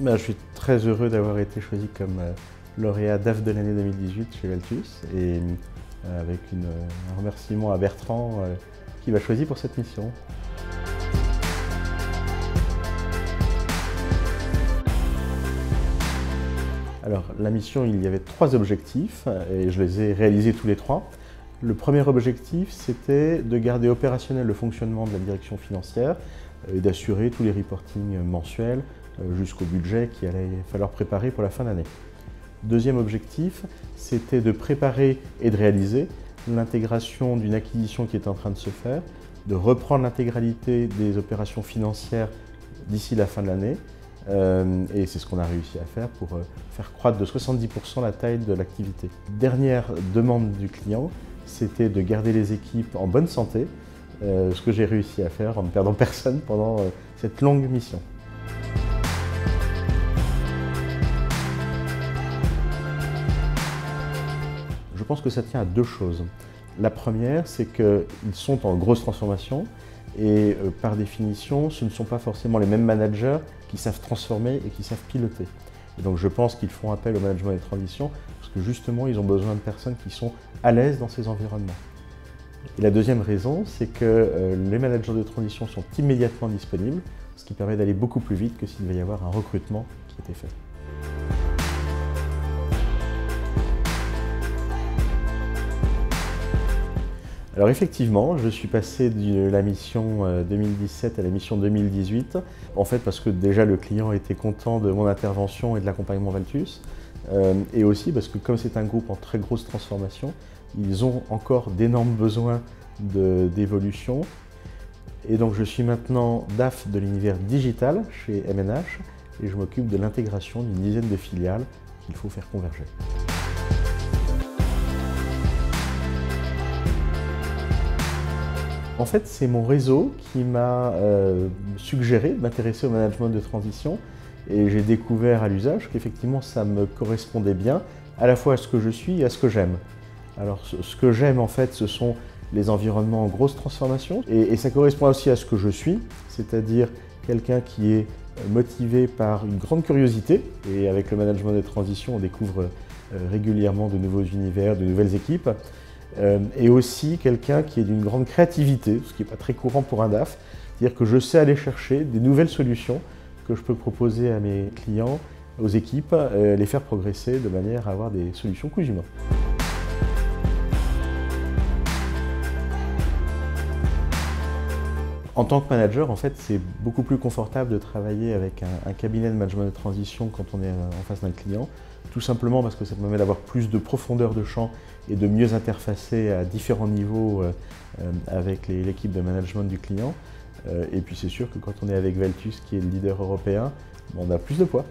Je suis très heureux d'avoir été choisi comme lauréat DAF de l'année 2018 chez Valtus et avec un remerciement à Bertrand qui m'a choisi pour cette mission. Alors la mission, il y avait 3 objectifs et je les ai réalisés tous les 3. Le premier objectif, c'était de garder opérationnel le fonctionnement de la direction financière et d'assurer tous les reportings mensuels jusqu'au budget qu'il allait falloir préparer pour la fin d'année. Deuxième objectif, c'était de préparer et de réaliser l'intégration d'une acquisition qui est en train de se faire, de reprendre l'intégralité des opérations financières d'ici la fin de l'année. Et c'est ce qu'on a réussi à faire pour faire croître de 70% la taille de l'activité. Dernière demande du client, c'était de garder les équipes en bonne santé, ce que j'ai réussi à faire en ne perdant personne pendant cette longue mission. Je pense que ça tient à 2 choses. La première, c'est qu'ils sont en grosse transformation et par définition, ce ne sont pas forcément les mêmes managers qui savent transformer et qui savent piloter. Et donc je pense qu'ils font appel au management des transitions parce que justement, ils ont besoin de personnes qui sont à l'aise dans ces environnements. Et la deuxième raison, c'est que les managers de transition sont immédiatement disponibles, ce qui permet d'aller beaucoup plus vite que s'il devait y avoir un recrutement qui était fait. Alors effectivement, je suis passé de la mission 2017 à la mission 2018, en fait parce que déjà le client était content de mon intervention et de l'accompagnement Valtus, et aussi parce que comme c'est un groupe en très grosse transformation, ils ont encore d'énormes besoins d'évolution. Et donc je suis maintenant DAF de l'univers digital chez MNH et je m'occupe de l'intégration d'une dizaine de filiales qu'il faut faire converger. En fait, c'est mon réseau qui m'a suggéré de m'intéresser au management de transition et j'ai découvert à l'usage qu'effectivement ça me correspondait bien à la fois à ce que je suis et à ce que j'aime. Alors ce que j'aime en fait, ce sont les environnements en grosse transformation et ça correspond aussi à ce que je suis, c'est-à-dire quelqu'un qui est motivé par une grande curiosité et avec le management de transition on découvre régulièrement de nouveaux univers, de nouvelles équipes. Et aussi quelqu'un qui est d'une grande créativité, ce qui n'est pas très courant pour un DAF, c'est-à-dire que je sais aller chercher des nouvelles solutions que je peux proposer à mes clients, aux équipes, les faire progresser de manière à avoir des solutions cousues main. En tant que manager, en fait, c'est beaucoup plus confortable de travailler avec un cabinet de management de transition quand on est en face d'un client, tout simplement parce que ça permet d'avoir plus de profondeur de champ et de mieux interfacer à différents niveaux avec l'équipe de management du client. Et puis c'est sûr que quand on est avec Valtus, qui est le leader européen, on a plus de poids.